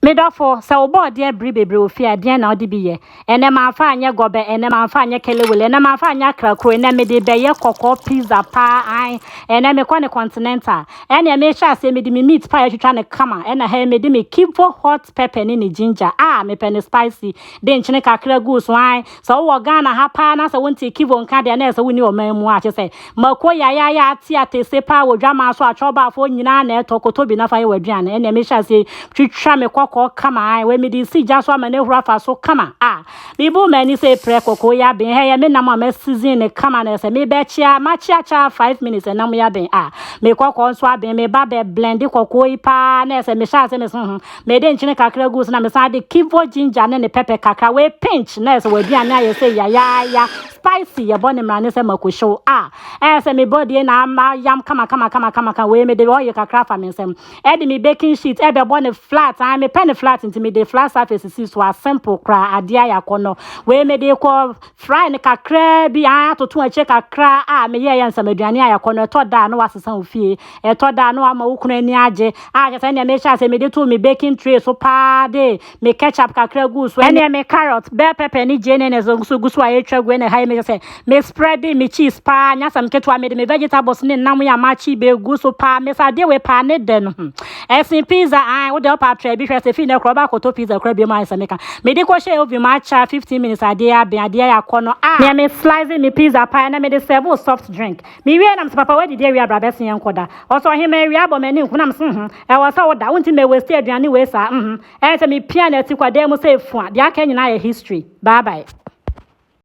Medofo se obo de bri bebre ofia de na odi biye ene ma fa anye gobe ene ma fa anye kelewele ene ma fa anye krakro ene me de beye kokko pizza pa ai ene me kwa ne continental ene me sha se me de me meat pie twitwa ne kama ene ha me de me kivo hot pepper ni ginger me pen spicy de nchine kakra gu so ai so wo Ghana ha pa na se wonti kivo nka de na se woni o man mu a che se mako ya ati atese pa wo dwama so achoba afo nyina na etokoto bi na fa ye waduane ene me sha se twitwa me kokko kama we me di si jaso amane hura fa so kama me bu mani say pre kokko ya ben he ya me na ma season ne kama na se me be chia ma chia 5 minutes na mo ya ben me kokko so aben me ba be blend kokko ipa na se me sha se me so me de nchine kakra gu so na me sa de kivo ginger ne pepper kakra we pinch na se waduane aye say ya spicy ya bone mrane se makosho se me body na ma yam kama we me de oil kakra fa me sem e de me baking sheet e be bone flat me pen flat into me the flat surface is so simple kra adia ya kono we me de ko fry ne kakra bi atoto ache kakra me ye yansa maduane ya kono to da no wasesa ofie to da no ama wukunu ani age je se me sha se me de to me baking tray so pa de me ketchup kakra gu so ene me carrot bell pepper ni jene ne so gu so ayetwa gu ne ha me se me spread me cheese pa nya sam ketwa me de me vegetables ne nam ya machi be gu so pa me sa de we pa ne de no esin pizza wo de pa tray bi hwe se fi ne kroba koto pizza kra bi ma sameka me de ko share ovi ma cha 15 minutes ade ya kono me me slice me pizza pie na me de serve soft drink me we na papa we de we abra be sen koda also he me we abo me ni nku na e wo sa wo da wonti me waste aduane we sa se me pia na ti kwada mu se fu de aka nyina ya history bye bye